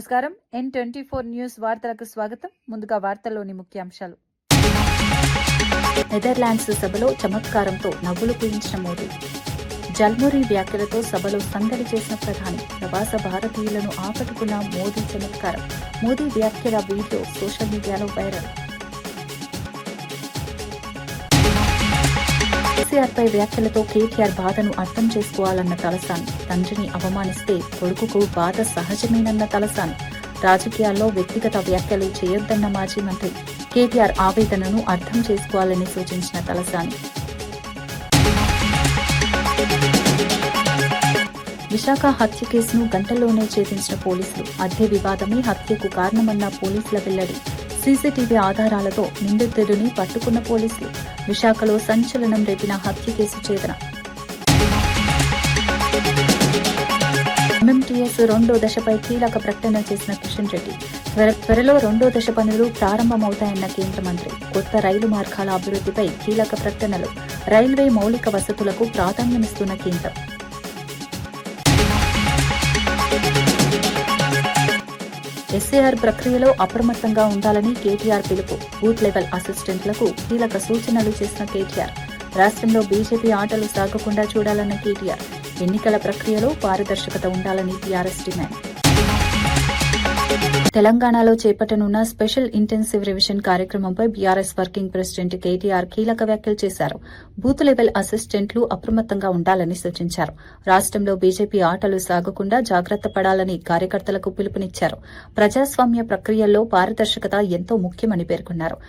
నమస్కారం. N24 news వార్తలకు స్వాగతం. ముందుగా వార్తల్లోని ముఖ్యాంశాలు. నెదర్లాండ్స్ సభలో చమత్కారంతో నవ్వులు పూయించిన మోదీ. జల్మురి వ్యాఖ్యలతో సభలో సందడి చేసిన ప్రధాని. ప్రవాస భారతీయులను ఆకట్టుకున్న మోదీ చమత్కారం. మోదీ వ్యాఖ్యల వీడియో సోషల్ మీడియాలో వైరల్. కేసీఆర్పై వ్యాఖ్యలతో కేటీఆర్ బాధను అర్థం చేసుకోవాలన్న తలసాని. తండ్రిని అవమానిస్తే కొడుకుకు బాధ సహజమేనన్న తలసాని. రాజకీయాల్లో వ్యక్తిగత వ్యాఖ్యలు చేయొద్దన్న మాజీ మంత్రి. కేటీఆర్ ఆవేదనను అర్థం చేసుకోవాలని సూచించిన తలసాని. విశాఖ హత్య కేసును గంటల్లోనే ఛేదించిన పోలీసులు. అద్దె వివాదమే హత్యకు కారణమన్న పోలీసుల వెల్లడి. సీసీటీవీ ఆధారాలతో నిందితుడిని పట్టుకున్న పోలీసులు. విశాఖలో సంచలనం రేపిన హత్య కేసు ఛేదన. ఎంఎంటీఎస్ రెండో దశపై కీలక ప్రకటన చేసిన కిషన్ రెడ్డి. త్వరలో రెండో దశ పనులు ప్రారంభమవుతాయన్న కేంద్ర మంత్రి. కొత్త రైలు మార్గాల అభివృద్ధిపై కీలక ప్రకటనలు. రైల్వే మౌలిక వసతులకు ప్రాధాన్యమిస్తున్న కేంద్రం. ఎస్ఏఆర్ ప్రక్రియలో అప్రమత్తంగా ఉండాలని కేటీఆర్ పిలుపు. బూత్ లెవెల్ అసిస్టెంట్లకు కీలక సూచనలు చేసిన కేటీఆర్. రాష్ట్రంలో బీజేపీ ఆటలు సాగకుండా చూడాలన్న కేటీఆర్. ఎన్నికల ప్రక్రియలో పారదర్శకత ఉండాలని టీఆర్ఎస్ డిమాండ్. తెలంగాణలో చేపట్టనున్న స్పెషల్ ఇంటెన్సివ్ రివిజన్ కార్యక్రమంపై బీఆర్ఎస్ వర్కింగ్ ప్రెసిడెంట్ కేటీఆర్ కీలక వ్యాఖ్యలు చేశారు. బూత్ లెవెల్ అసిస్టెంట్లు అప్రమత్తంగా ఉండాలని సూచించారు. రాష్ట్రంలో బీజేపీ ఆటలు సాగకుండా జాగ్రత్త పడాలని కార్యకర్తలకు పిలుపునిచ్చారు. ప్రజాస్వామ్య ప్రక్రియల్లో పారదర్శకత ఎంతో ముఖ్యమని పేర్కొన్నారు.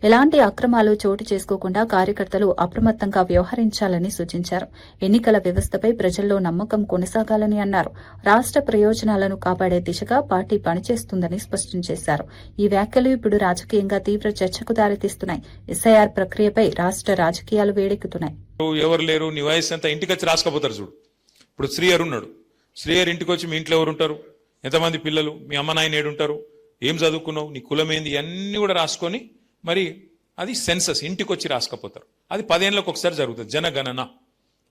ఎలాంటి అక్రమాలు చోటు చేసుకోకుండా కార్యకర్తలు అప్రమత్తంగా వ్యవహరించాలని సూచించారు. ఎన్నికల వ్యవస్థపై ప్రజల్లో నమ్మకం కొనసాగాలని అన్నారు. రాష్ట్ర ప్రయోజనాలను కాపాడే దిశగా పార్టీ పనిచేస్తుందని స్పష్టం చేశారు. ఈ వ్యాఖ్యలు ఇప్పుడు రాజకీయంగా తీవ్ర చర్చకు దారితీస్తున్నాయి. ఎస్ఐఆర్ ప్రక్రియపై రాష్ట్ర రాజకీయాలు వేడెక్కుతున్నాయి. ఎవరు లేరు, నీ వయసు ఎంత, ఇంటికి వచ్చి రాసుకపోతారు చూడు. ఇప్పుడు శ్రీహర్ ఉన్నాడు. శ్రీహర్ ఇంటికి వచ్చి మీ ఇంట్లో ఎవరు ఉంటారు, ఎంతమంది పిల్లలు, మీ అమ్మ నాయన ఏడుంటారు, ఏం చదువుకున్నావు, నీ కులం ఏంది, ఇవన్నీ కూడా రాసుకొని మరి అది సెన్సస్ ఇంటికి వచ్చి రాసుకపోతారు. అది 10 ఏళ్లకు ఒకసారి జరుగుతుంది, జనగణన.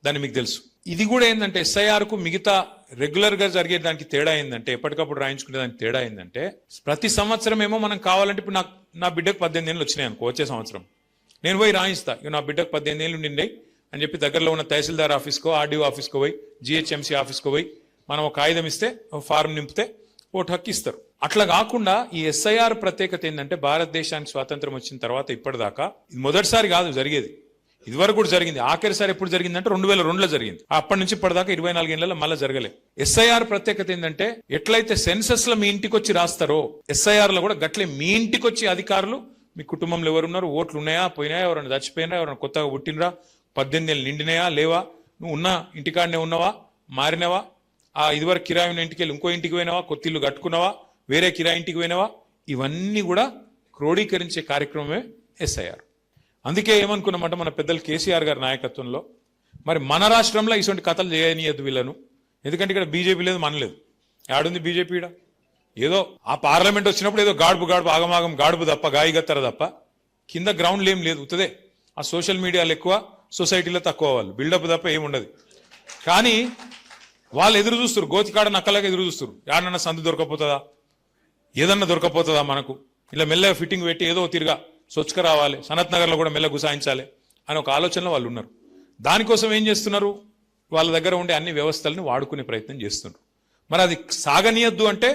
దాన్ని మీకు తెలుసు. ఇది కూడా ఏంటంటే ఎస్ఐఆర్కు మిగతా రెగ్యులర్ గా జరిగే దానికి తేడా ఏంటంటే, ఎప్పటికప్పుడు రాయించుకునే దానికి తేడా ఏంటంటే, ప్రతి సంవత్సరం ఏమో మనం కావాలంటే ఇప్పుడు నా బిడ్డకు 18 ఏళ్ళు వచ్చినాయి అనుకో, వచ్చే సంవత్సరం నేను పోయి రాయిస్తా, నా బిడ్డకు 18 ఏళ్ళు నిండాయి అని చెప్పి దగ్గరలో ఉన్న తహసీల్దార్ ఆఫీస్కో, ఆర్డీఓ ఆఫీస్కో పోయి, జిహెచ్ఎంసీ ఆఫీస్కో పోయి మనం ఒక కాగితం ఇస్తే, ఫారం నింపితే ఓటు హక్కు ఇస్తారు. అట్లా కాకుండా ఈ ఎస్ఐఆర్ ప్రత్యేకత ఏంటంటే, భారతదేశానికి స్వాతంత్రం వచ్చిన తర్వాత ఇప్పటిదాకా ఇది మొదటిసారి కాదు జరిగేది. ఇదివరకు కూడా జరిగింది. ఆఖరిసారి ఎప్పుడు జరిగిందంటే 2002లో జరిగింది. అప్పటి నుంచి ఇప్పటిదాకా 24 ఏళ్లలో మళ్ళీ జరగలే. ఎస్ఐఆర్ ప్రత్యేకత ఏంటంటే, ఎట్లయితే సెన్సస్ లో మీ ఇంటికి వచ్చి రాస్తారో, ఎస్ఐఆర్ లో కూడా గట్లే మీ ఇంటికి వచ్చి అధికారులు, మీ కుటుంబంలో ఎవరున్నారు, ఓట్లు ఉన్నాయా, పోయినాయా, ఎవరైనా చచ్చిపోయినా, ఎవరైనా కొత్తగా పుట్టినరా, 18 ఏళ్ళు నిండినాయా లేవా, నువ్వు ఉన్న ఇంటికాడనే ఉన్నావా, మారినవా, ఆ ఇదివరకు కిరాయి ఉన్న ఇంటికి వెళ్ళి ఇంకో ఇంటికి పోయినావా, కొత్త ఇల్లు కట్టుకున్నావా, వేరే కిరాయి ఇంటికి పోయినావా, ఇవన్నీ కూడా క్రోడీకరించే కార్యక్రమమే ఎస్ఐఆర్. అందుకే ఏమనుకున్నామంటే, మన పెద్దలు కేసీఆర్ గారి నాయకత్వంలో మరి మన రాష్ట్రంలో ఇటువంటి కథలు చేయనియద్దు వీళ్ళను. ఎందుకంటే ఇక్కడ బీజేపీ లేదు, మనలేదు. ఆడుంది బీజేపీ? ఈడ ఏదో ఆ పార్లమెంట్ వచ్చినప్పుడు ఏదో గాడుపు ఆగమాగం గాడుపు తప్ప, గాయగత్తర తప్ప కింద గ్రౌండ్లు ఏం లేదు. ఉత్తదే ఆ సోషల్ మీడియాలో ఎక్కువ, సొసైటీలో తక్కువ, వాళ్ళు బిల్డప్ తప్ప ఏముండదు. కానీ వాళ్ళు ఎదురు చూస్తారు, గోతికాడ నక్కలాగా ఎదురు చూస్తారు. ఏడన్నా సందు దొరకపోతుందా, ఏదన్నా దొరకపోతుందా మనకు, ఇలా మెల్లగా ఫిట్టింగ్ పెట్టి ఏదో తిరిగా సొచ్చుక రావాలి, సనత్ నగర్లో కూడా మెల్ల గుసాయించాలి అని ఒక ఆలోచనలో వాళ్ళు ఉన్నారు. దానికోసం ఏం చేస్తున్నారు, వాళ్ళ దగ్గర ఉండే అన్ని వ్యవస్థలను వాడుకునే ప్రయత్నం చేస్తున్నారు. మరి అది సాగనీయద్దు అంటే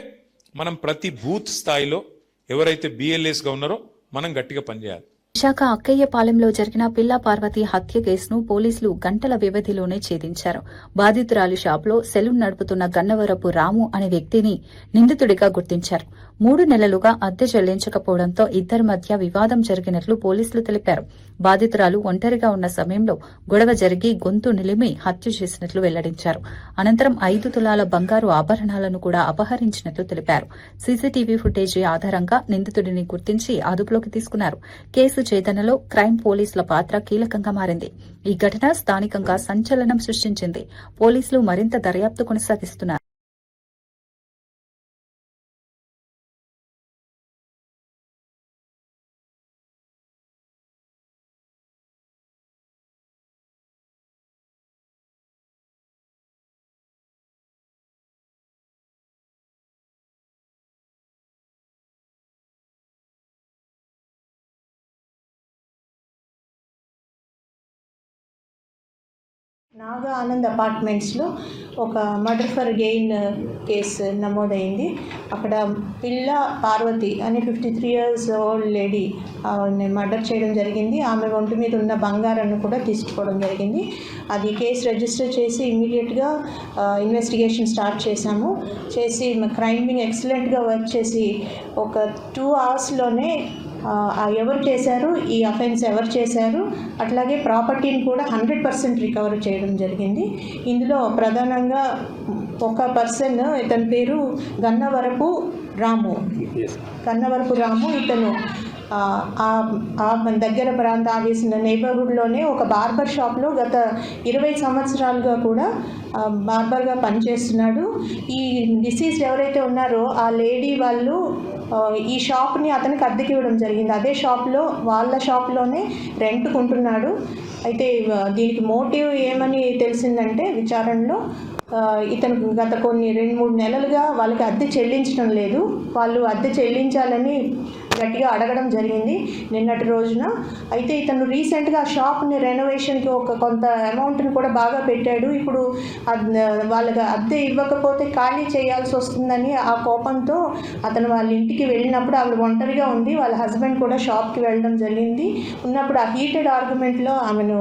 మనం ప్రతి బూత్ స్థాయిలో ఎవరైతే బిఎల్ఏస్గా ఉన్నారో మనం గట్టిగా పనిచేయాలి. విశాఖ అక్కయ్యపాలెంలో జరిగిన పిల్ల పార్వతి హత్య కేసును పోలీసులు గంటల వ్యవధిలోనే ఛేదించారు. బాధితురాలి షాపులో సెలూన్ నడుపుతున్న గన్నవరపు రాము అనే వ్యక్తిని నిందితుడిగా గుర్తించారు. 3 నెలలుగా అద్దె చెల్లించకపోవడంతో ఇద్దరి మధ్య వివాదం జరిగినట్లు పోలీసులు తెలిపారు. బాధితురాలు ఒంటరిగా ఉన్న సమయంలో గొడవ జరిగి గొంతు నిలిమి హత్య చేసినట్లు వెల్లడించారు. అనంతరం 5 తులాల బంగారు ఆభరణాలను కూడా అపహరించినట్లు తెలిపారు. సీసీటీవీ ఫుటేజీ ఆధారంగా నిందితుడిని గుర్తించి అదుపులోకి తీసుకున్నారు. కేసు ఛేదనలో క్రైమ్ పోలీసుల పాత్ర కీలకంగా మారింది. ఈ ఘటన స్థానికంగా సంచలనం సృష్టించింది. పోలీసులు మరింత దర్యాప్తు కొనసాగిస్తున్నారు. నాగా ఆనంద్ అపార్ట్మెంట్స్లో ఒక మర్డర్ ఫర్ గెయిన్ కేసు నమోదైంది. అక్కడ పిల్ల పార్వతి అనే 53 years ఓల్డ్ లేడీ మర్డర్ చేయడం జరిగింది. ఆమె ఒంటి మీద ఉన్న బంగారాన్ని కూడా తీసుకోవడం జరిగింది. అది కేసు రిజిస్టర్ చేసి ఇమీడియట్గా ఇన్వెస్టిగేషన్ స్టార్ట్ చేశాము. చేసి క్రైమ్ వింగ్ ఎక్సలెంట్గా వర్క్ చేసి ఒక 2 hours-లోనే ఎవరు చేశారు, ఈ అఫెన్స్ ఎవరు చేశారు, అట్లాగే ప్రాపర్టీని కూడా 100% రికవర్ చేయడం జరిగింది. ఇందులో ప్రధానంగా ఒక పర్సన్, ఇతని పేరు గన్నవరపు రాము. ఇతను దగ్గర ప్రాంత ఆవేసిన నైబర్హుడ్లోనే ఒక బార్బర్ షాప్లో గత 20 సంవత్సరాలుగా కూడా బార్బర్గా పనిచేస్తున్నాడు. ఈ డిసీజ్ ఎవరైతే ఉన్నారో ఆ లేడీ వాళ్ళు ఈ షాప్ని అతనికి అద్దెకి ఇవ్వడం జరిగింది. అదే షాప్లో వాళ్ళ షాప్లోనే రెంట్కు ఉంటున్నాడు. అయితే దీనికి మోటివ్ ఏమని తెలిసిందంటే విచారణలో ఇతను గత కొన్ని 2-3 నెలలుగా వాళ్ళకి అద్దె చెల్లించడం లేదు. వాళ్ళు అద్దె చెల్లించాలని గట్టిగా అడగడం జరిగింది నిన్నటి రోజున. అయితే ఇతను రీసెంట్గా ఆ షాప్ని రెనోవేషన్కి కొంత అమౌంట్ని కూడా బాగా పెట్టాడు. ఇప్పుడు వాళ్ళకి అద్దె ఇవ్వకపోతే ఖాళీ చేయాల్సి వస్తుందని ఆ కోపంతో అతను వాళ్ళ ఇంటికి వెళ్ళినప్పుడు ఆవిడ ఒంటరిగా ఉంది. వాళ్ళ హస్బెండ్ కూడా షాప్కి వెళ్ళడం జరిగింది. ఉన్నప్పుడు ఆ హీటెడ్ ఆర్గ్యుమెంట్లో ఆమెను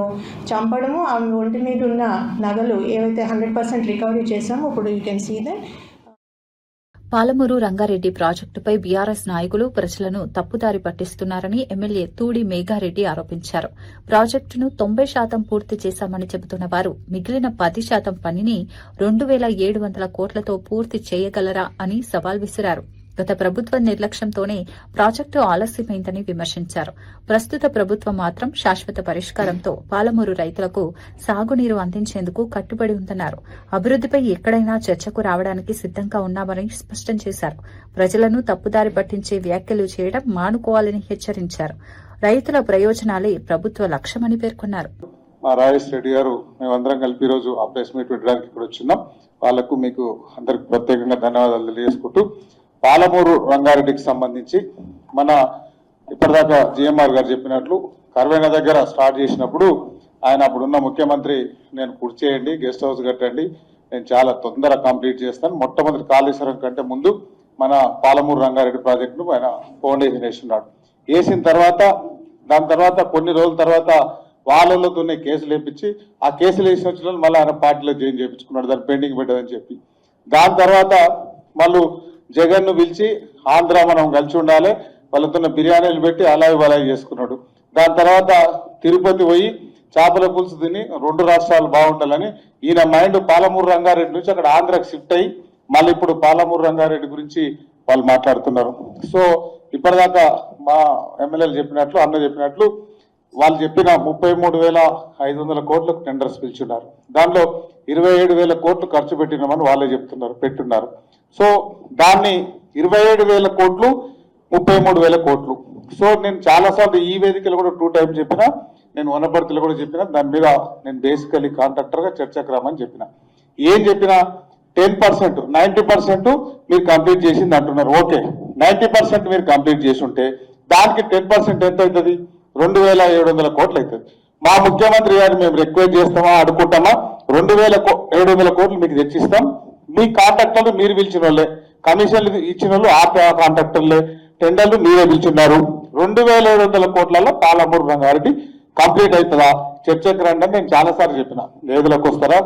చంపడము, ఆమె ఒంటి మీద ఉన్న నగలు ఏవైతే 100% రికవరీ చేశామో ఇప్పుడు you can see that. Palamuru Rangareddy ప్రాజెక్టుపై బీఆర్ఎస్ నాయకులు ప్రజలను తప్పుదారి పట్టిస్తున్నారని ఎమ్మెల్యే తూడి మేఘారెడ్డి ఆరోపించారు. ప్రాజెక్టును 90% పూర్తి చేశామని చెబుతున్న వారు మిగిలిన 10% పనిని 2,700 కోట్లతో పూర్తి చేయగలరా అని సవాల్ విసిరారు. గత ప్రభుత్వ నిర్లక్ష్యంతోనే ప్రాజెక్టు ఆలస్యమైందని విమర్శించారు. ప్రస్తుత ప్రభుత్వం మాత్రం శాశ్వత పరిష్కారంతో పాలమూరు రైతులకు సాగునీరు అందించేందుకు కట్టుబడి ఉందన్నారు. అభివృద్దిపై ఎక్కడైనా చర్చకు రావడానికి సిద్దంగా ఉన్నామని స్పష్టం చేశారు. ప్రజలను తప్పుదారి పట్టించే వ్యాఖ్యలు చేయడం మానుకోవాలని హెచ్చరించారు. రైతుల ప్రయోజనాలే ప్రభుత్వ లక్ష్యమని పేర్కొన్నారు. రాజేష్ రెడ్డి గారు మేమందరం కలిపి ఈరోజు ఆ ప్రెస్ మీట్ పెట్టడానికి ఇక్కడ వచ్చిన్నాం. వాళ్లకు మీకు అందరికి ప్రత్యేకంగా ధన్యవాదాలు తెలియజేసుకుంటూ, పాలమూరు రంగారెడ్డికి సంబంధించి మన ఇప్పటిదాకా జిఎంఆర్ గారు చెప్పినట్లు కర్వేన దగ్గర స్టార్ట్ చేసినప్పుడు ఆయన అప్పుడున్న ముఖ్యమంత్రి నేను పూర్తి చేయండి, గెస్ట్ హౌస్ కట్టండి, నేను చాలా తొందరగా కంప్లీట్ చేస్తాను, మొట్టమొదటి కాళేశ్వరం కంటే ముందు మన పాలమూరు రంగారెడ్డి ప్రాజెక్టును ఆయన ఫౌండేషన్ వేసినాడు. వేసిన తర్వాత దాని తర్వాత కొన్ని రోజుల తర్వాత వాళ్ళతోనే కేసులు వేపించి ఆ కేసులు వేసిన వచ్చిన మళ్ళీ ఆయన పార్టీలో జాయిన్ చేయించుకున్నాడు, దాన్ని పెండింగ్ పెట్టదని చెప్పి. దాని తర్వాత మళ్ళీ జగన్ను పిలిచి ఆంధ్ర మనం కలిసి ఉండాలి, వాళ్ళతో బిర్యానీలు పెట్టి అలాయి చేసుకున్నాడు. దాని తర్వాత తిరుపతి పోయి చేపల పులుసు తిని 2 రాష్ట్రాలు బాగుండాలని ఈయన మైండ్ పాలమూరు రంగారెడ్డి నుంచి అక్కడ ఆంధ్రాకి షిఫ్ట్ అయ్యి మళ్ళీ ఇప్పుడు పాలమూరు రంగారెడ్డి గురించి వాళ్ళు మాట్లాడుతున్నారు. సో ఇప్పటిదాకా మా ఎమ్మెల్యేలు చెప్పినట్లు, అన్న చెప్పినట్లు వాళ్ళు చెప్పిన 33,500 కోట్లకు టెండర్స్ పిలిచున్నారు. దానిలో 27,000 కోట్లు ఖర్చు పెట్టినామని వాళ్ళే పెట్టున్నారు. సో దాన్ని 27,000 కోట్లు 33,000 కోట్లు. సో నేను చాలాసార్లు ఈ వేదికలు కూడా 2 times చెప్పినా, నేను వనపర్తిలో కూడా చెప్పినా, దాని మీద నేను బేసికలీ కాంట్రాక్టర్గా చర్చకు రామని చెప్పిన. ఏం చెప్పినా 10%, 90% మీరు కంప్లీట్ చేసింది అంటున్నారు. ఓకే, 90% మీరు కంప్లీట్ చేసి ఉంటే దానికి 10% ఎంత అవుతుంది? 2,700 కోట్లు అవుతుంది. మా ముఖ్యమంత్రి గారు మేము రిక్వెస్ట్ చేస్తామా, అడుకుంటామా, 2,700 కోట్లు మీకు తెచ్చిస్తాం. మీ కాంట్రాక్టర్లు మీరు పిలిచిన వాళ్ళే, కమిషన్లు ఇచ్చిన వాళ్ళు ఆ కాంట్రాక్టర్లే, టెండర్లు మీరే పిలిచున్నారు. 2,700 కోట్లలో పాలమూరు రంగారెడ్డి కంప్లీట్ అవుతుందా? చర్చకు రండి అని నేను చాలాసార్లు చెప్పిన. లేదులకు వస్తారా,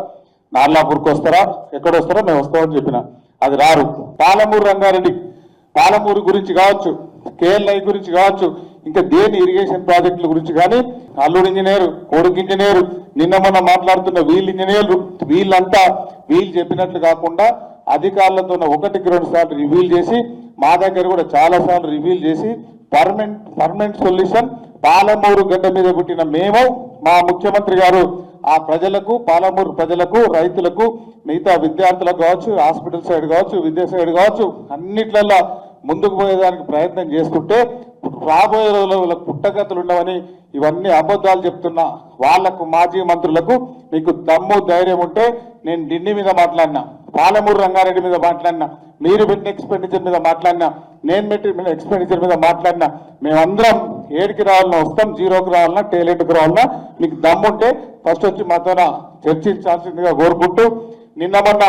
నార్లాపూర్కి వస్తారా, ఎక్కడ వస్తారా, మేము వస్తామని చెప్పిన. అది రారు. పాలమూరు రంగారెడ్డి, పాలమూరు గురించి కావచ్చు, కేఎల్ఐ గురించి కావచ్చు, ఇంకా దేని ఇరిగేషన్ ప్రాజెక్టుల గురించి కానీ అల్లుడు ఇంజనీరు, కొడుకు ఇంజనీరు, నిన్న మొన్న మాట్లాడుతున్న వీళ్ళు ఇంజనీర్లు, వీళ్ళంతా వీళ్ళు చెప్పినట్లు కాకుండా అధికారులతో 1-2 సార్లు రివ్యూలు చేసి, మా దగ్గర కూడా చాలా సార్లు రివ్యూలు చేసి పర్మనెంట్ సొల్యూషన్ పాలమూరు గడ్డ మీద పుట్టిన మేము, మా ముఖ్యమంత్రి గారు ఆ ప్రజలకు, పాలమూరు ప్రజలకు, రైతులకు, మిగతా విద్యార్థులకు కావచ్చు, హాస్పిటల్ సైడ్ కావచ్చు, విద్యా సైడ్ కావచ్చు, అన్నిట్లలో ముందుకు పోయేదానికి ప్రయత్నం చేస్తుంటే రాబోయే రోజుల్లో పుట్టగతులు ఉండవని ఇవన్నీ అబద్ధాలు చెప్తున్నా వాళ్లకు, మాజీ మంత్రులకు మీకు దమ్ము ధైర్యం ఉంటే నేను ఢిల్లీ మీద మాట్లాడినా, పాలమూరు రంగారెడ్డి మీద మాట్లాడినా, మీరు పెట్టిన ఎక్స్పెండిచర్ మీద మాట్లాడినా, నేను పెట్టిన ఎక్స్పెండిచర్ మీద మాట్లాడినా, మేమందరం 7కి రావాలన్నా వస్తాం, 0కి రావాలన్నా, టేలెంట్కి రావాలన్నా, మీకు దమ్ముంటే ఫస్ట్ వచ్చి మాతో చర్చించాల్సిందిగా కోరుకుంటూ నిన్న మొన్న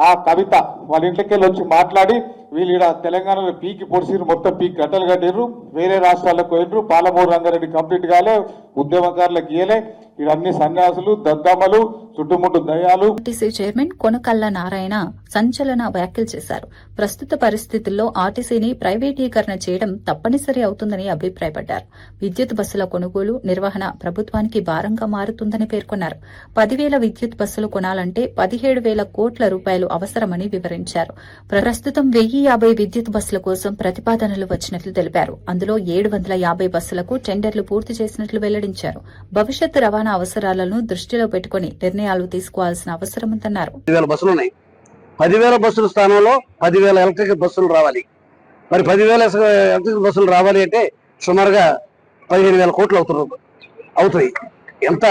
ఆ కవిత వాళ్ళ ఇంట్లోకి వెళ్ళి వచ్చి మాట్లాడి వీళ్ళు ఇక్కడ తెలంగాణలో పీకి పొడిసిరు, మొత్తం పీకి గట్టలు కట్టిర్రు, వేరే రాష్ట్రాలకు పోయినరు, పాలమూరు రంగారెడ్డి కంప్లీట్ కాలే, ఉద్యమకారులకు ఇయలే, ఇక్కడ అన్ని సన్యాసులు దద్దమ్మలు చుట్టుముట్టు దయాలు. ఆర్టీసీ చైర్మన్ కొనకళ్ళ నారాయణ సంచలన వ్యాఖ్యలు చేశారు. ప్రస్తుత పరిస్థితుల్లో ఆర్టీసీని ప్రైవేటీకరణ చేయడం తప్పనిసరి అవుతుందని అభిప్రాయపడ్డారు. విద్యుత్ బస్సుల కొనుగోలు, నిర్వహణ ప్రభుత్వానికి భారంగా మారుతుందని పేర్కొన్నారు. 10,000 విద్యుత్ బస్సులు కొనాలంటే 17,000 కోట్ల రూపాయలు అవసరమని వివరించారు. ప్రస్తుతం 1,050 విద్యుత్ బస్సుల కోసం ప్రతిపాదనలు వచ్చినట్లు తెలిపారు. అందులో 750 బస్సులకు టెండర్లు పూర్తి చేసినట్లు వెల్లడించారు. భవిష్యత్తు రవాణా అవసరాలను దృష్టిలో పెట్టుకుని నిర్ణయాలు తీసుకోవాల్సిన అవసరం ఉందన్నారు. 10,000 బస్సులు ఉన్నాయి. 10,000 బస్సుల స్థానంలో 10,000 ఎలక్ట్రిక్ బస్సులు రావాలి. మరి 10,000 ఎలక్ట్రిక్ బస్సులు రావాలి అంటే సుమారుగా 15,000 కోట్లు అవుతాయి. అంత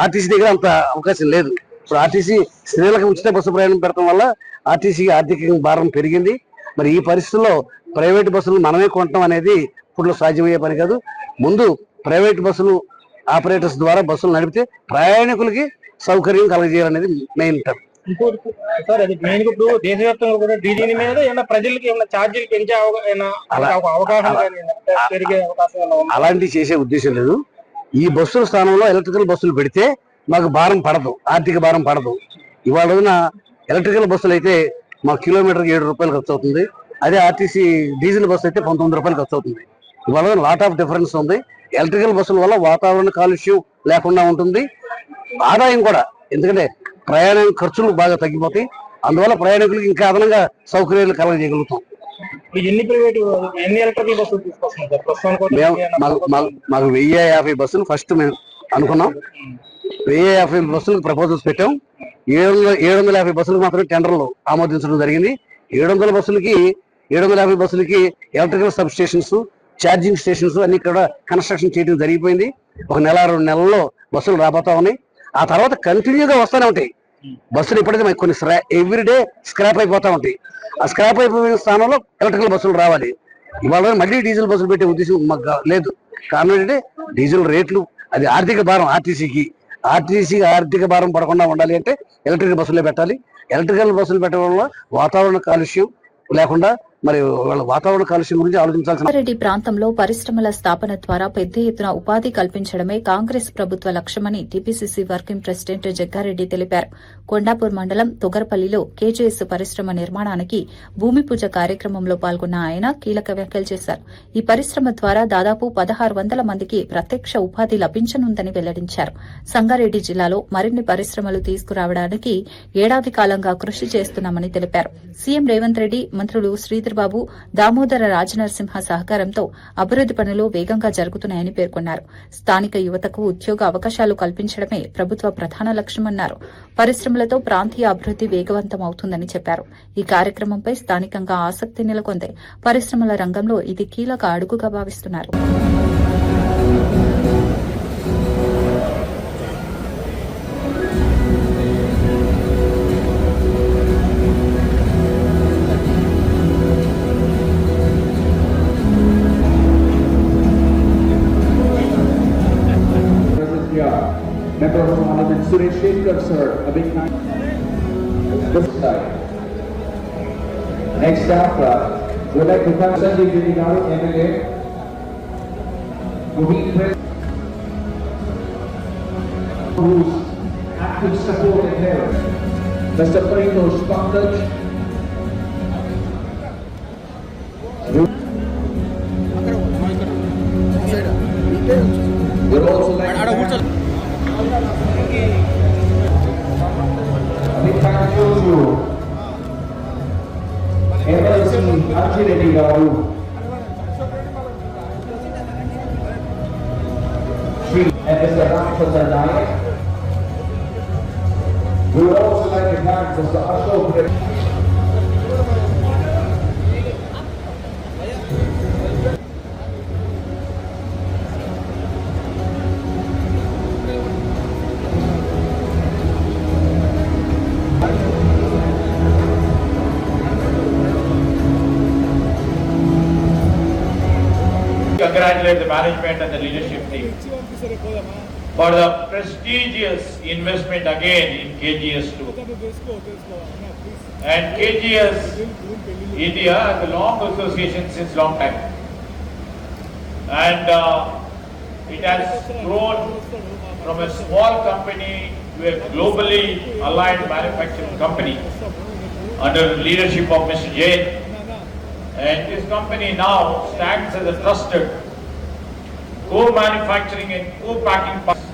ఆర్టీసీ దగ్గర అంత అవకాశం లేదు. ఇప్పుడు ఆర్టీసీ స్త్రీలకు ఉచిత బస్సు ప్రయాణం పెడతాం వల్ల ఆర్టీసీకి ఆర్థిక భారం పెరిగింది. మరి ఈ పరిస్థితుల్లో ప్రైవేట్ బస్సులు మనమే కొనటం అనేది ఇప్పుడు సాధ్యమయ్యే పని కాదు. ముందు ప్రైవేట్ బస్సులు ఆపరేటర్స్ ద్వారా బస్సులు నడిపితే ప్రయాణికులకి సౌకర్యం కలగజేయాలనేది మెయిన్ టర్మ్. ఇంకోటి సార్, అది మెయిన్ ఇప్పుడు దేశవ్యాప్తంగా కూడా డీజీని మీద ఏమైనా ప్రజలకి ఏమైనా ఛార్జీలు పెంచే అవకాశం పెరిగే అవకాశం అలాంటివి చేసే ఉద్దేశం లేదు. ఈ బస్సుల స్థానంలో ఎలక్ట్రికల్ బస్సులు పెడితే మాకు భారం పడదు, ఆర్థిక భారం పడదు. ఇవాళ రోజున ఎలక్ట్రికల్ బస్సులు అయితే మాకు కిలోమీటర్కి 7 రూపాయలు ఖర్చు అవుతుంది. అదే ఆర్టీసీ డీజిల్ బస్సు అయితే 19 రూపాయలు ఖర్చు అవుతుంది. ఇవాళ లాట్ ఆఫ్ డిఫరెన్స్ ఉంది. ఎలక్ట్రికల్ బస్సుల వల్ల వాతావరణ కాలుష్యం లేకుండా ఉంటుంది, ఆదాయం కూడా, ఎందుకంటే ప్రయాణ ఖర్చులు బాగా తగ్గిపోతాయి. అందువల్ల ప్రయాణికులకు ఇంకా అదనంగా సౌకర్యాలు కలగజేయగలుగుతాం. ఎన్ని ఎలక్ట్రికల్ బస్సులు తీసుకొస్తున్నాం? మాకు 1,050 బస్సులు ఫస్ట్ మేము అనుకున్నాం. 1,050 బస్సులకు ప్రపోజల్స్ పెట్టాం. 750 బస్సులకు మాత్రమే టెండర్లు ఆమోదించడం జరిగింది. 750 బస్సులకి electrical sub stations, charging stations అన్ని కూడా కన్స్ట్రక్షన్ చేయడం జరిగిపోయింది. 1 నెల 2 నెలల్లో బస్సులు రాబోతా ఉన్నాయి. ఆ తర్వాత కంటిన్యూగా వస్తూనే ఉంటాయి బస్సులు. ఇప్పటికీ మాకు కొన్ని ఎవ్రీడే స్క్రాప్ అయిపోతా ఉంటాయి. ఆ స్క్రాప్ అయిపోయిన స్థానంలో ఎలక్ట్రికల్ బస్సులు రావాలి. ఇవాళ మళ్ళీ డీజిల్ బస్సులు పెట్టే ఉద్దేశం మాకు లేదు. కారణం ఏంటంటే డీజిల్ రేట్లు, అది ఆర్థిక భారం ఆర్టీసీకి ఆర్థిక భారం పడకుండా ఉండాలి అంటే ఎలక్ట్రికల్ బస్సులే పెట్టాలి. ఎలక్ట్రికల్ బస్సులు పెట్టడం వల్ల వాతావరణ కాలుష్యం లేకుండా, మరి వాళ్ళ వాతావరణ కాలుష్యం గురించి ఆలోచించాల్సిన. రంగారెడ్డి ప్రాంతంలో పరిశ్రమల స్థాపన ద్వారా పెద్ద ఎత్తున ఉపాధి కల్పించడమే కాంగ్రెస్ ప్రభుత్వ లక్ష్యమని టీపీసీసీ వర్కింగ్ ప్రెసిడెంట్ జగ్గారెడ్డి తెలిపారు. కొండాపూర్ మండలం తొగరపల్లిలో కేజీఎస్ పరిశ్రమ నిర్మాణానికి భూమి పూజ కార్యక్రమంలో పాల్గొన్న ఆయన కీలక వ్యాఖ్యలు చేశారు. ఈ పరిశ్రమ ద్వారా దాదాపు 1,600 మందికి ప్రత్యక్ష ఉపాధి లభించనుందని వెల్లడించారు. సంగారెడ్డి జిల్లాలో మరిన్ని పరిశ్రమలు తీసుకురావడానికి ఏడాది కాలంగా కృషి చేస్తున్నామని తెలిపారు. సీఎం రేవంత్ రెడ్డి, మంత్రులు శ్రీధర్బాబు, దామోదర రాజనరసింహ సహకారంతో అభివృద్ది పనులు వేగంగా జరుగుతున్నాయని పేర్కొన్నారు. స్థానిక యువతకు ఉద్యోగ అవకాశాలు కల్పించడమే ప్రభుత్వ ప్రధాన లక్ష్యమన్నారు. పరిశ్రమలతో ప్రాంతీయ అభివృద్ది వేగవంతం అవుతుందని చెప్పారు. ఈ కార్యక్రమంపై స్థానికంగా ఆసక్తి నెలకొంది. పరిశ్రమల రంగంలో ఇది కీలక అడుగుగా భావిస్తున్నారు. Member of Parliament Suresh Shekhar sir, a big hand. This side. Next up, would like to thank Sanjay Gidigaru, MLA, whose active support and help. Mr. Paritosh Pankaj. We're also like to big thank you to MLC Anjireddy Garu, Shri and Mr. Ramchandra Nayak. We would also like to thank Mr. Ashok Reddy. Congratulate the management and the leadership team. for the prestigious investment again in KGS2. And KGS India has a long association since long time. And it has grown from a small company to a globally aligned manufacturing company under the leadership of Mr. Jain. And this company now stands as a trusted co-manufacturing and co-packing partner.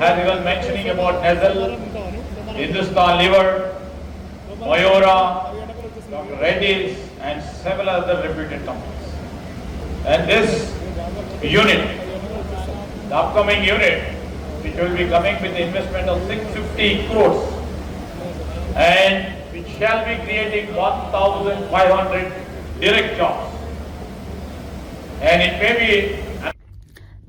As he was mentioning about Nezal, Hindustan Liver, Mayura, Dr. Reddy's and several other reputed companies. And this unit, the upcoming unit, which will be coming with the investment of 650 crores and which shall be creating 1,500 direct jobs. And it may be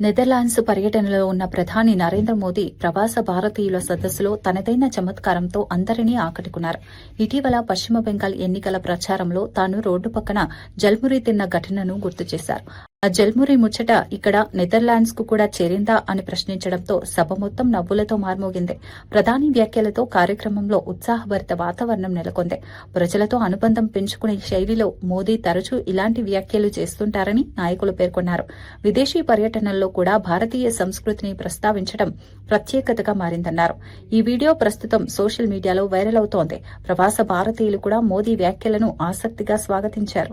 Netherlands పర్యటనలో ఉన్న ప్రధాని నరేంద్ర మోదీ ప్రవాస భారతీయుల సదస్సులో తనదైన చమత్కారంతో అందరినీ ఆకట్టుకున్నారు. ఇటీవల పశ్చిమ బెంగాల్ ఎన్నికల ప్రచారంలో తాను రోడ్డు పక్కన జల్మురి తిన్న ఘటనను గుర్తు చేశారు. ఆ జల్మురి ముచ్చట ఇక్కడ నెదర్లాండ్స్ కు కూడా చేరిందా అని ప్రశ్నించడంతో సభ మొత్తం నవ్వులతో మార్మోగింది. ప్రధాని వ్యాఖ్యలతో కార్యక్రమంలో ఉత్సాహభరిత వాతావరణం నెలకొంది. ప్రజలతో అనుబంధం పెంచుకునే శైలిలో మోదీ తరచూ ఇలాంటి వ్యాఖ్యలు చేస్తుంటారని నాయకులు పేర్కొన్నారు. విదేశీ పర్యటనల్లో కూడా భారతీయ సంస్కృతిని ప్రస్తావించడం ప్రత్యేకతగా మారిందన్నారు. ఈ వీడియో ప్రస్తుతం సోషల్ మీడియాలో వైరల్ అవుతోంది. ప్రవాస భారతీయులు కూడా మోదీ వ్యాఖ్యలను ఆసక్తిగా స్వాగతించారు.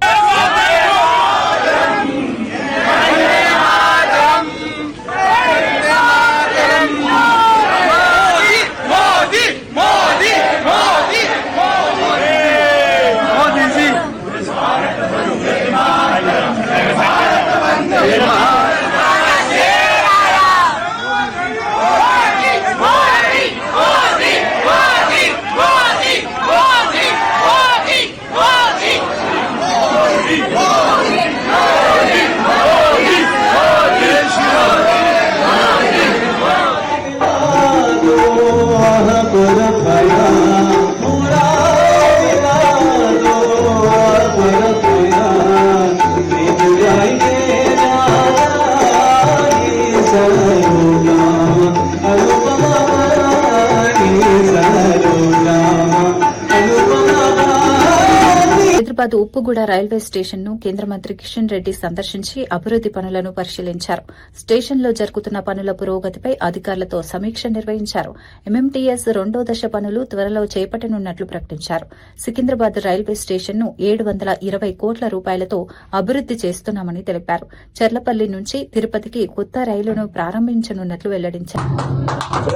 హైదరాబాద్ ఉప్పుగూడ రైల్వే స్టేషన్ ను కేంద్ర మంత్రి కిషన్ రెడ్డి సందర్శించి అభివృద్ది పనులను పరిశీలించారు. స్టేషన్లో జరుగుతున్న పనుల పురోగతిపై అధికారులతో సమీక్ష నిర్వహించారు. ఎంఎంటీఎస్ రెండో దశ పనులు త్వరలో చేపట్టనున్నట్లు ప్రకటించారు. సికింద్రాబాద్ రైల్వే స్టేషన్ ను 720 కోట్ల రూపాయలతో అభివృద్ది చేస్తున్నామని తెలిపారు. చర్లపల్లి నుంచి తిరుపతికి కొత్త రైలును ప్రారంభించనున్నట్లు వెల్లడించారు.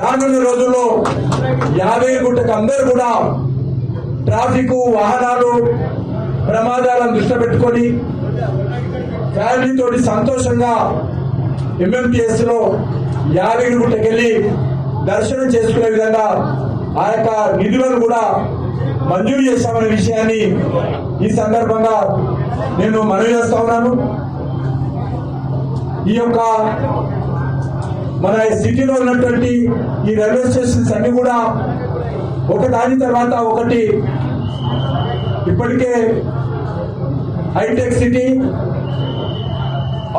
రానున్న రోజుల్లో యాదగిరిగుట్టకు అందరూ కూడా ట్రాఫిక్ వాహనాలు ప్రమాదాలను దృష్టి పెట్టుకొని ఫ్యామిలీతో సంతోషంగా ఎంఎంటీఎస్ లో యాదగిరిగుట్టకెళ్లి దర్శనం చేసుకునే విధంగా ఆ యొక్క నిధులను కూడా మంజూరు చేశామనే విషయాన్ని ఈ సందర్భంగా నేను మనవి చేస్తా ఉన్నాను. ఈ యొక్క మన సిటీలో ఉన్నటువంటి ఈ రైల్వే స్టేషన్స్ అన్ని కూడా ఒకదాని తర్వాత ఒకటి ఇప్పటికే హైటెక్ సిటీ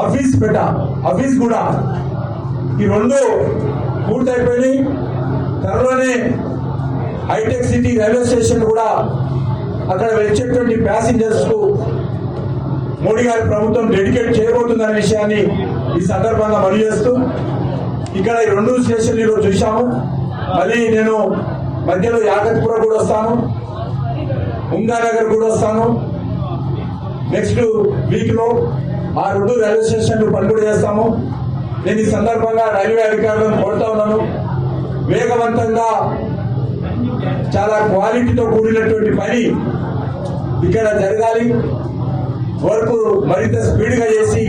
ఆఫీస్ కూడా ఈ రెండు పూర్తయిపోయినాయి. త్వరలోనే హైటెక్ సిటీ రైల్వే స్టేషన్ కూడా అక్కడ వచ్చేటువంటి ప్యాసింజర్స్ కు మోడీ గారి ప్రభుత్వం డెడికేట్ చేయబోతుందనే విషయాన్ని ఈ సందర్భంగా మనవి చేస్తూ ఇక్కడ ఈ రెండు స్టేషన్లు ఈరోజు చూశాము. మళ్ళీ నేను మధ్యలో యాగత్పుర కూడా వస్తాను, ఉంగానగర్ కూడా వస్తాను. నెక్స్ట్ వీక్ లో ఆ రెండు రైల్వే స్టేషన్లు పని కూడా చేస్తాము. నేను ఈ సందర్భంగా రైల్వే అధికారులను కోరుతా ఉన్నాను, వేగవంతంగా చాలా క్వాలిటీతో కూడినటువంటి పని ఇక్కడ జరగాలి. వర్క్ మరింత స్పీడ్ గా చేసి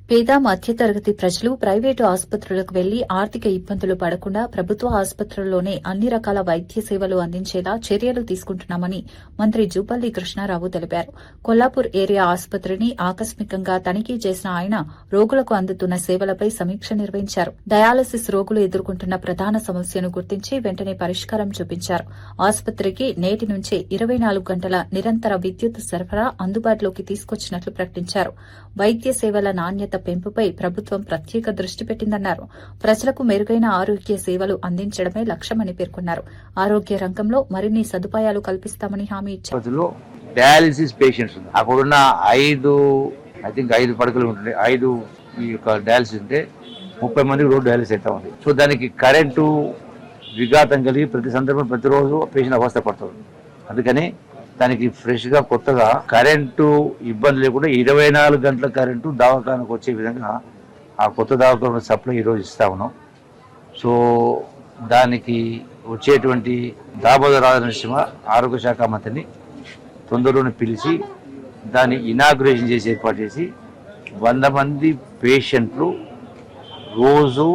పేద మధ్యతరగతి ప్రజలు ప్రైవేటు ఆసుపత్రులకు వెళ్లి ఆర్థిక ఇబ్బందులు పడకుండా ప్రభుత్వ ఆసుపత్రుల్లోనే అన్ని రకాల వైద్య సేవలు అందించేలా చర్యలు తీసుకుంటున్నామని మంత్రి జూపల్లి కృష్ణారావు తెలిపారు. కొల్లాపూర్ ఏరియా ఆసుపత్రిని ఆకస్మికంగా తనిఖీ చేసిన ఆయన రోగులకు అందుతున్న సేవలపై సమీక్ష నిర్వహించారు. డయాలసిస్ రోగులు ఎదుర్కొంటున్న ప్రధాన సమస్యను గుర్తించి వెంటనే పరిష్కారం చూపించారు. ఆసుపత్రికి నేటి నుంచే 24 గంటల నిరంతర విద్యుత్ సరఫరా అందుబాటులోకి తీసుకొచ్చినట్లు ప్రకటించారు. వైద్య సేవల నాణ్యత పెంపుపై ప్రభుత్వం ప్రత్యేక దృష్టి పెట్టిందన్నారు. ప్రజలకు మెరుగైన ఆరోగ్య సేవలు అందించడమే లక్ష్యమని పేర్కొన్నారు. ఆరోగ్య రంగంలో మరిన్ని సదుపాయాలు కల్పిస్తామని హామీ ఇచ్చారు. డయాలిసిస్ పేషెంట్స్ అక్కడున్న 5 పడకలు ఉంటుంది. 5 ఈ యొక్క డయాలిసిస్ ఉంటే 30 మందికి రోజు డయాలిసిస్ అవుతా ఉంది. సో దానికి కరెంటు విఘాతం కలిగి ప్రతి సందర్భం ప్రతిరోజు పేషెంట్ అవస్థ పడుతుంది. అందుకని దానికి ఫ్రెష్గా కొత్తగా కరెంటు ఇబ్బంది లేకుండా 24 గంటల కరెంటు దవాఖానకు వచ్చే విధంగా ఆ కొత్త దవాఖాన సప్లై ఈరోజు ఇస్తా ఉన్నాం. సో దానికి వచ్చేటువంటి దామోదర రాజనరసింహ ఆరోగ్య శాఖ మంత్రిని తొందరలోనే పిలిచి దాన్ని ఇనాగ్రేషన్ చేసి ఏర్పాటు చేసి 100 మంది పేషెంట్లు రోజు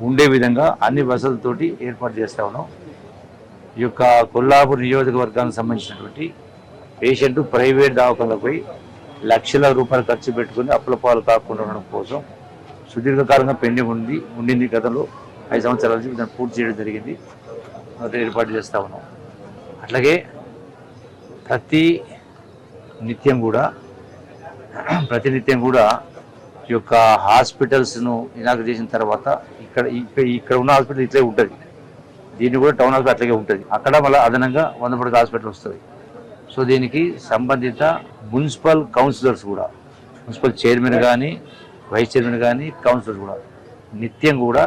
ఉండే విధంగా అన్ని వసతులతోటి ఏర్పాటు చేస్తా ఉన్నాం. ఈ యొక్క కొల్లాపూర్ నియోజకవర్గానికి సంబంధించినటువంటి పేషెంట్ ప్రైవేట్ దవాఖానలకు పోయి లక్షల రూపాయలు ఖర్చు పెట్టుకుని అప్పుల పాలు కాకుండా ఉండడం కోసం సుదీర్ఘకాలంగా పెండింగ్ ఉండింది. గతంలో 5 సంవత్సరాల నుంచి దాన్ని పూర్తి చేయడం జరిగింది. ఏర్పాటు చేస్తా ఉన్నాం. అట్లాగే ప్రతి నిత్యం కూడా ఈ యొక్క హాస్పిటల్స్ను ఇనాగ్రేట్ చేసిన తర్వాత ఇక్కడ ఉన్న హాస్పిటల్ ఇట్లే ఉంటుంది. దీన్ని కూడా టౌన్ హాస్పిటల్ అట్లాగే ఉంటుంది. అక్కడ మళ్ళీ అదనంగా 100 పడకల హాస్పిటల్ వస్తుంది. సో దీనికి సంబంధిత మున్సిపల్ కౌన్సిలర్స్ కూడా, మున్సిపల్ చైర్మన్ కానీ వైస్ చైర్మన్ కానీ కౌన్సిలర్స్ కూడా నిత్యం కూడా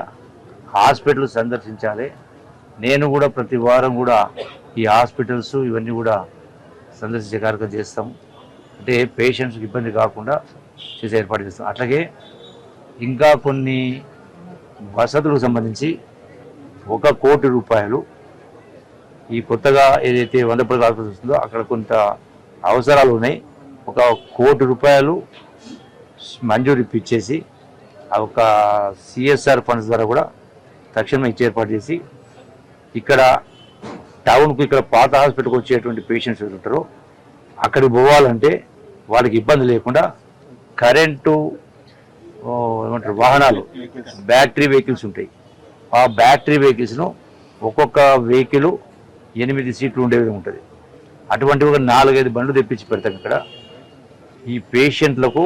హాస్పిటల్ సందర్శించాలి. నేను కూడా ప్రతి వారం కూడా ఈ హాస్పిటల్స్ ఇవన్నీ కూడా సందర్శించే కార్యక్రమం చేస్తాం. అంటే పేషెంట్స్కి ఇబ్బంది కాకుండా చేసే ఏర్పాటు చేస్తాం. అట్లాగే ఇంకా కొన్ని వసతులకు సంబంధించి 1 కోటి రూపాయలు ఈ కొత్తగా ఏదైతే 100 పడకల హాస్పిటల్ వస్తుందో అక్కడ కొంత అవసరాలు ఉన్నాయి. 1 కోటి రూపాయలు మంజూరు ఇప్పించేసి ఆ ఒక సిఎస్ఆర్ ఫండ్స్ ద్వారా కూడా తక్షణం ఇచ్చి ఏర్పాటు చేసి ఇక్కడ టౌన్కు ఇక్కడ పాత హాస్పిటల్కి వచ్చేటువంటి పేషెంట్స్ ఉంటారో అక్కడికి పోవాలంటే వాళ్ళకి ఇబ్బంది లేకుండా కరెంటు ఏమంటారు వాహనాలు, బ్యాటరీ వెహికల్స్ ఉంటాయి. ఆ బ్యాటరీ వెహికల్స్ను ఒక్కొక్క వెహికల్ 8 సీట్లు ఉండే విధంగా ఉంటుంది. అటువంటి ఒక 4-5 బండ్లు తెప్పించి పెడతాం. ఇక్కడ ఈ పేషెంట్లకు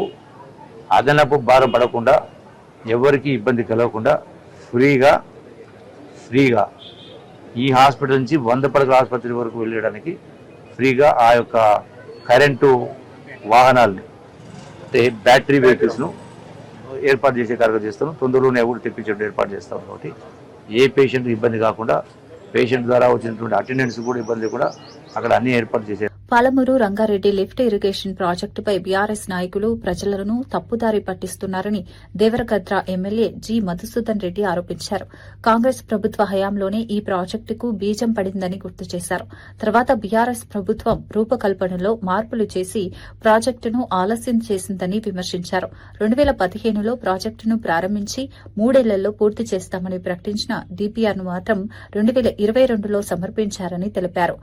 అదనపు భారం పడకుండా, ఎవరికి ఇబ్బంది కలగకుండా ఫ్రీగా ఈ హాస్పిటల్ నుంచి 100 పడకల ఆసుపత్రి వరకు వెళ్ళడానికి ఫ్రీగా ఆ యొక్క కరెంటు వాహనాలను అంటే బ్యాటరీ వెహికల్స్ను ఏర్పాటు చేసే కార్యక్రమం చేస్తాం. తొందరలోనే ఎవరు తెప్పించడం ఏర్పాటు చేస్తాం. కాబట్టి ఏ పేషెంట్ ఇబ్బంది కాకుండా పేషెంట్ ద్వారా వచ్చినటువంటి అటెండెన్స్ కూడా ఇబ్బంది కూడా అక్కడ అన్ని ఏర్పాటు చేసే. పాలమూరు రంగారెడ్డి లిఫ్ట్ ఇరిగేషన్ ప్రాజెక్టుపై బీఆర్ఎస్ నాయకులు ప్రజలను తప్పుదారి పట్టిస్తున్నారని దేవరగద్ర ఎమ్మెల్యే జి మధుసూదన్ రెడ్డి ఆరోపించారు. కాంగ్రెస్ ప్రభుత్వ హయాంలోనే ఈ ప్రాజెక్టుకు బీజం పడిందని గుర్తు చేశారు. తర్వాత బీఆర్ఎస్ ప్రభుత్వం రూపకల్పనలో మార్పులు చేసి ప్రాజెక్టును ఆలస్యం చేసిందని విమర్శించారు. 2015లో ప్రాజెక్టును ప్రారంభించి 3 ఏళ్లలో పూర్తి చేస్తామని ప్రకటించిన డీపీఆర్ను మాత్రం 2022లో సమర్పించారని తెలిపారు.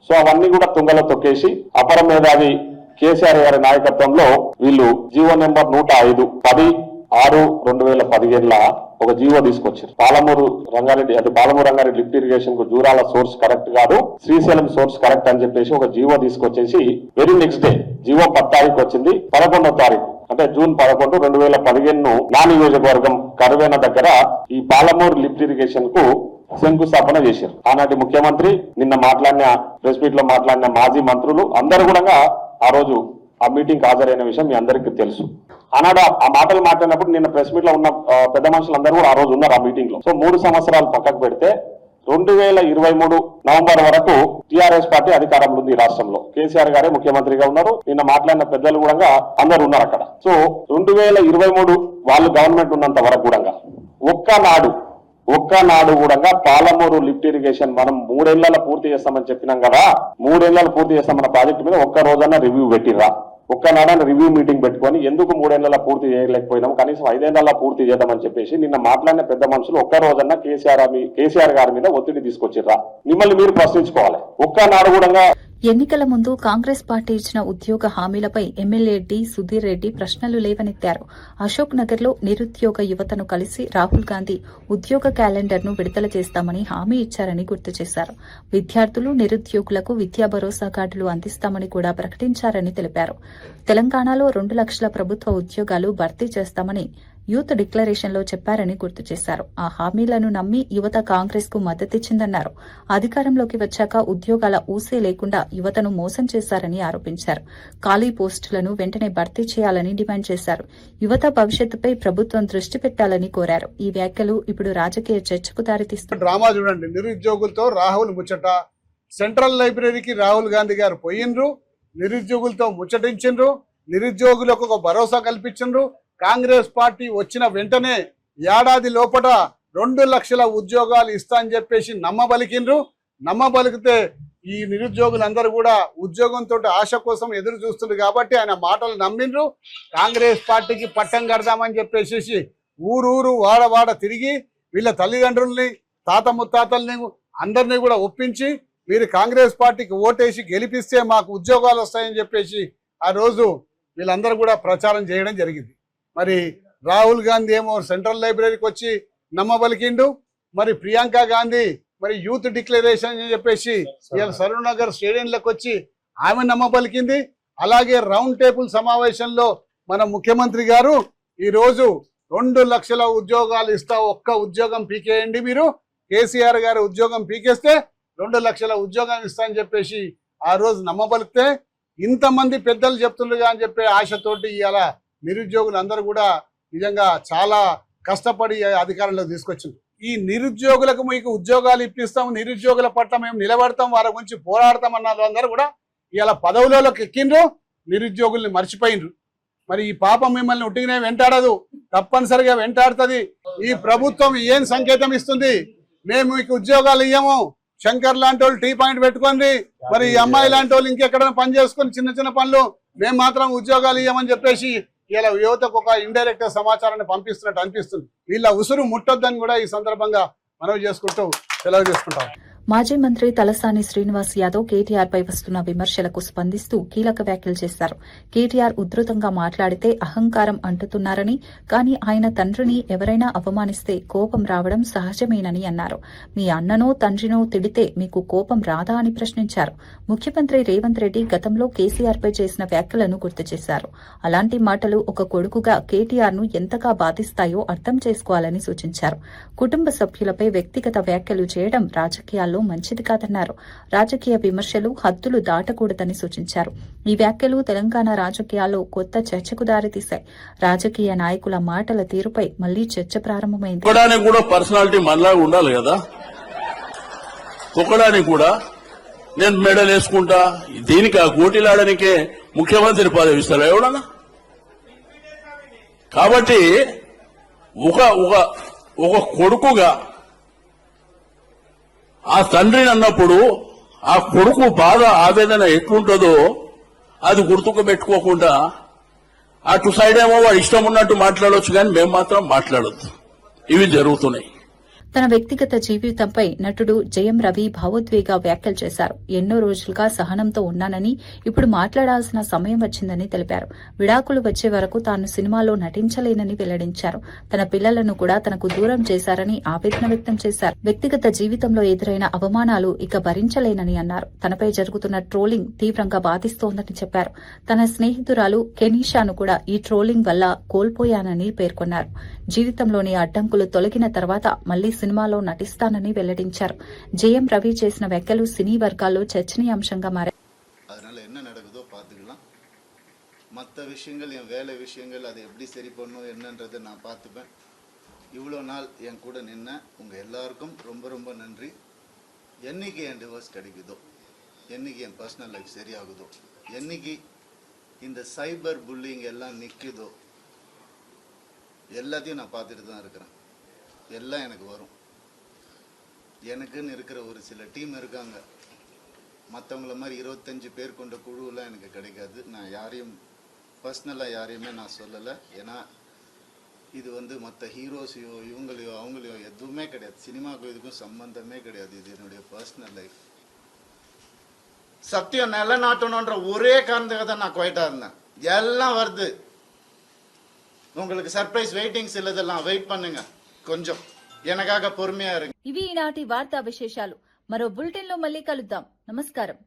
సో అవన్నీ కూడా తుంగలో తొక్కేసి అపర మేధావి కేసీఆర్ గారి నాయకత్వంలో వీళ్ళు జీవో నెంబర్ 105 10/6/2015 ఒక జీవో తీసుకొచ్చారు. పాలమూరు రంగారెడ్డి లిఫ్ట్ ఇరిగేషన్ కు జూరాల సోర్స్ కరెక్ట్ కాదు, శ్రీశైలం సోర్స్ కరెక్ట్ అని చెప్పేసి ఒక జీవో తీసుకొచ్చేసి వెరీ నెక్స్ట్ డే జీవో 10 తారీఖు వచ్చింది. 11వ తారీఖు అంటే జూన్ 11, 2015 నా నియోజకవర్గం కరువేన దగ్గర ఈ పాలమూరు లిఫ్ట్ ఇరిగేషన్ కు శంకుస్థాపన చేశారు. ఆనాటి ముఖ్యమంత్రి, నిన్న మాట్లాడిన ప్రెస్ మీట్ లో మాట్లాడిన మాజీ మంత్రులు అందరూ కూడా ఆ రోజు ఆ మీటింగ్ హాజరైన విషయం మీ అందరికీ తెలుసు. ఆనాడు ఆ మాటలు మాట్లాడినప్పుడు నిన్న ప్రెస్ మీట్ లో ఉన్న పెద్ద మనుషులందరూ కూడా ఆ రోజు ఉన్నారు ఆ మీటింగ్ లో. సో 3 సంవత్సరాలు పక్కకు పెడితే 2023 నవంబర్ వరకు టీఆర్ఎస్ పార్టీ అధికారంలో ఉంది ఈ రాష్ట్రంలో. కేసీఆర్ గారే ముఖ్యమంత్రిగా ఉన్నారు. నిన్న మాట్లాడిన పెద్దలు కూడా అందరూ ఉన్నారు అక్కడ. సో 2023 వాళ్ళు గవర్నమెంట్ ఉన్నంత వరకు కూడా ఒక్కనాడు కూడా పాలమూరు లిఫ్ట్ ఇరిగేషన్ మనం 3 ఏళ్లలో పూర్తి చేస్తామని చెప్పినాం కదా, 3 ఏళ్లలో పూర్తి చేస్తామన్న ప్రాజెక్టు మీద ఒక్క రోజన్నా రివ్యూ పెట్టిర్రా? ఒక్కనాడని రివ్యూ మీటింగ్ పెట్టుకొని ఎందుకు 3 ఏళ్లలో పూర్తి చేయలేకపోయినాం, కనీసం 5 ఏళ్లలో పూర్తి చేద్దామని చెప్పేసి నిన్న మాట్లాడిన పెద్ద మనుషులు ఒక్క రోజన్నా కేసీఆర్ గారి మీద ఒత్తిడి తీసుకొచ్చిర్రా? మిమ్మల్ని మీరు ప్రశ్నించుకోవాలి. ఒక్కనాడు కూడా ఎన్నికల ముందు కాంగ్రెస్ పార్టీ ఇచ్చిన ఉద్యోగ హామీలపై ఎమ్మెల్యే డి సుధీర్ రెడ్డి ప్రశ్నలు లేవనెత్తారు. అశోక్ నగర్లో నిరుద్యోగ యువతను కలిసి రాహుల్ గాంధీ ఉద్యోగ క్యాలెండర్ను విడుదల చేస్తామని హామీ ఇచ్చారని గుర్తు చేశారు. విద్యార్థులు, నిరుద్యోగులకు విద్యా భరోసా కార్డులు అందిస్తామని కూడా ప్రకటించారని తెలిపారు. తెలంగాణలో 2 లక్షల ప్రభుత్వ ఉద్యోగాలు భర్తీ చేస్తామని యూత్ డిక్లరేషన్లో చెప్పారని గుర్తు చేశారు. ఆ హామీలను నమ్మి యువత కాంగ్రెస్ కు మద్దతిచ్చిందన్నారు. అధికారంలోకి వచ్చాక ఉద్యోగాల ఊసే లేకుండా యువతను మోసం చేశారని ఆరోపించారు. ఖాళీ పోస్టులను వెంటనే భర్తీ చేయాలని డిమాండ్ చేశారు. యువత భవిష్యత్తుపై ప్రభుత్వం దృష్టి పెట్టాలని కోరారు. ఈ వ్యాఖ్యలు ఇప్పుడు రాజకీయ చర్చకు దారితీస్తున్నాయి. డ్రామా చూడండి, నిరుద్యోగులతో రాహుల్ ముచ్చట. సెంట్రల్ లైబ్రరీకి రాహుల్ గాంధీ గారు పోయిండ్రు, నిరుద్యోగులతో ముచ్చటించిండ్రు, నిరుద్యోగులకు ఒక భరోసా కల్పించిండ్రు. కాంగ్రెస్ పార్టీ వచ్చిన వెంటనే ఏడాది లోపల 2 లక్షల ఉద్యోగాలు ఇస్తా అని చెప్పేసి నమ్మబలికిండ్రు. నమ్మబలికితే ఈ నిరుద్యోగులందరూ కూడా ఉద్యోగంతో ఆశ కోసం ఎదురు చూస్తుండ్రు కాబట్టి ఆయన మాటలు నమ్మిండ్రు. కాంగ్రెస్ పార్టీకి పట్టం కడదామని చెప్పేసి ఊరూరు వాడ తిరిగి వీళ్ళ తల్లిదండ్రుల్ని, తాత ముత్తాతల్ని అందరినీ కూడా ఒప్పించి మీరు కాంగ్రెస్ పార్టీకి ఓటేసి గెలిపిస్తే మాకు ఉద్యోగాలు వస్తాయని చెప్పేసి ఆ రోజు వీళ్ళందరూ కూడా ప్రచారం చేయడం జరిగింది. మరి రాహుల్ గాంధీ ఏమో సెంట్రల్ లైబ్రరీకి వచ్చి నమ్మబలికిండు. మరి ప్రియాంక గాంధీ మరి యూత్ డిక్లరేషన్ అని చెప్పేసి ఇవాళ సరూర్ నగర్ స్టేడియంలోకి వచ్చి ఆమె నమ్మబలికింది. అలాగే రౌండ్ టేబుల్ సమావేశంలో మన ముఖ్యమంత్రి గారు ఈరోజు 2 లక్షల ఉద్యోగాలు ఇస్తా, ఒక్క ఉద్యోగం పీకేయండి, మీరు కేసీఆర్ గారు ఉద్యోగం పీకేస్తే 2 లక్షల ఉద్యోగం ఇస్తా అని చెప్పేసి ఆ రోజు నమ్మబలికితే ఇంతమంది పెద్దలు చెప్తుండగా అని చెప్పే ఆశతోటి ఇవాళ నిరుద్యోగులు అందరూ కూడా నిజంగా చాలా కష్టపడి అధికారంలో తీసుకొచ్చింది. ఈ నిరుద్యోగులకు మీకు ఉద్యోగాలు ఇప్పిస్తాం, నిరుద్యోగుల పట్ల మేము నిలబడతాం, వారి గురించి పోరాడతాం అన్న అందరూ కూడా ఇలా పదవులలోకి ఎక్కిండ్రు, నిరుద్యోగుల్ని మర్చిపోయినరు. మరి ఈ పాపం మిమ్మల్ని ఉట్టిగానే వెంటాడదు, తప్పనిసరిగా వెంటాడుతుంది. ఈ ప్రభుత్వం ఏం సంకేతం ఇస్తుంది? మేము మీకు ఉద్యోగాలు ఇయ్యము, శంకర్ లాంటి వాళ్ళు టీ పాయింట్ పెట్టుకోండి, మరి ఈ అమ్మాయి లాంటి వాళ్ళు ఇంకెక్కడైనా పని చేసుకొని చిన్న పనులు, మేము మాత్రం ఉద్యోగాలు ఇయ్యమని చెప్పేసి ఇలా యువతకు ఒక ఇండైరెక్ట్ సమాచారాన్ని పంపిస్తున్నట్టు అనిపిస్తుంది. వీళ్ళ ఉసురు ముట్టొద్దని కూడా ఈ సందర్భంగా మనవి చేసుకుంటూ సెలవు చేసుకుంటాం. మాజీ మంత్రి తలసాని శ్రీనివాస్ యాదవ్ కేటీఆర్ పై వస్తున్న విమర్శలకు స్పందిస్తూ కీలక వ్యాఖ్యలు చేశారు. కేటీఆర్ ఉధృతంగా మాట్లాడితే అహంకారం అంటుతున్నారని, కానీ ఆయన తండ్రిని ఎవరైనా అవమానిస్తే కోపం రావడం సహజమేనని అన్నారు. మీ అన్ననో తండ్రినో తిడితే మీకు కోపం రాదా అని ప్రశ్నించారు. ముఖ్యమంత్రి రేవంత్ రెడ్డి గతంలో కేసీఆర్ పై చేసిన వ్యాఖ్యలను గుర్తు చేశారు. అలాంటి మాటలు ఒక కొడుకుగా కేటీఆర్ ను ఎంతగా బాధిస్తాయో అర్థం చేసుకోవాలని సూచించారు. కుటుంబ సభ్యులపై వ్యక్తిగత వ్యాఖ్యలు చేయడం రాజకీయాల్లో మంచిది కాదన్నారు. రాజకీయ విమర్శలు హద్దులు దాటకూడదని సూచించారు. ఈ వ్యాఖ్యలు తెలంగాణ రాజకీయాల్లో కొత్త చర్చకు దారితీశాయి. రాజకీయ నాయకుల మాటల తీరుపై మళ్లీ చర్చ ప్రారంభమైంది. ఒకడానికి కూడా పర్సనాలిటీ మనలాగా ఉండాలి కదా. ఒకడానికి కూడా నేను మెడల్ వేసుకుంటా, దీనికి ఆ కోటిలాడనికే ముఖ్యమంత్రి పదవి ఇస్తారు ఎవడన్నా. కాబట్టి ఒక కొడుకుగా ఆ తండ్రిని అన్నప్పుడు ఆ కొడుకు బాధ, ఆవేదన ఎట్లుంటుందో అది గుర్తుకు పెట్టుకోకుండా అటు సైడ్ ఏమో వాడు ఇష్టం ఉన్నట్టు మాట్లాడవచ్చు, కానీ మేము మాత్రం మాట్లాడొద్దు. ఇవి జరుగుతున్నాయి. తన వ్యక్తిగత జీవితంపై నటుడు జయం రవి భావోద్వేగ వ్యాఖ్యలు చేశారు. ఎన్నో రోజులుగా సహనంతో ఉన్నానని, ఇప్పుడు మాట్లాడాల్సిన సమయం వచ్చిందని తెలిపారు. విడాకులు వచ్చే వరకు తాను సినిమాలో నటించలేనని వెల్లడించారు. తన పిల్లలను కూడా తనకు దూరం చేశారని ఆవేదన వ్యక్తం చేశారు. వ్యక్తిగత జీవితంలో ఎదురైన అవమానాలు ఇక భరించలేనని అన్నారు. తనపై జరుగుతున్న ట్రోలింగ్ తీవ్రంగా బాధిస్తోందని చెప్పారు. తన స్నేహితురాలు కెనీషాను కూడా ఈ ట్రోలింగ్ వల్ల కోల్పోయానని పేర్కొన్నారు. జీవితంలోని అడ్డంకులు తొలగిన తర్వాత మళ్లీ సినిమాలో నటిస్తానని వెల్లడించారు. జయం రవి చేసిన వ్యాఖ్యలు సినీ వర్గాల్లో చర్చనీయాంశంగా మారాయి. அதனால என்ன நடக்குதோ பார்த்துக்கலாம். மற்ற விஷயங்கள், என் வேலை விஷயங்கள், அது எப்படி சரி பண்ணணும் என்னன்றதை நான் பார்த்துப்பேன். இவ்வளோ நாள் என் கூட நின்ன உங்கள் எல்லாருக்கும் ரொம்ப ரொம்ப நன்றி. என்னைக்கு என் டிவோர்ஸ் கிடைக்குதோ, என்னைக்கு என் பர்சனல் லைஃப் சரியாகுதோ, என்னைக்கு இந்த சைபர் புல்லிங் எல்லாம் நிற்குதோ, எல்லாத்தையும் நான் பார்த்துட்டு தான் இருக்கிறேன். எல்லாம் எனக்கு வரும். எனக்குன்னு இருக்கிற ஒரு சில டீம் இருக்காங்க. மற்றவங்கள மாதிரி 25 பேர் கொண்ட குழுவெல்லாம் எனக்கு கிடைக்காது. நான் யாரையும் பர்சனலாக யாரையுமே நான் சொல்லலை. ஏன்னா இது வந்து மற்ற ஹீரோஸையோ இவங்களையோ அவங்களையோ எதுவுமே கிடையாது. சினிமாவுக்கும் இதுக்கும் சம்பந்தமே கிடையாது. இது என்னுடைய பர்சனல் லைஃப். சத்தியம் நிலநாட்டணுன்ற ஒரே காரணத்துக்காக தான் நான் குவைட்டா இருந்தேன். எல்லாம் வருது, உங்களுக்கு சர்ப்ரைஸ் వెయిటింగ్స్ இல்லதெல்லாம் వెయిట్ பண்ணுங்க, కొంచెం எனக்காக பொறுமையா இருங்க. ఇవి ఈనాటి వార్తా విశేషాలు. మరో బులెటిన్ లో మళ్ళీ కలుద్దాం. నమస్కారం.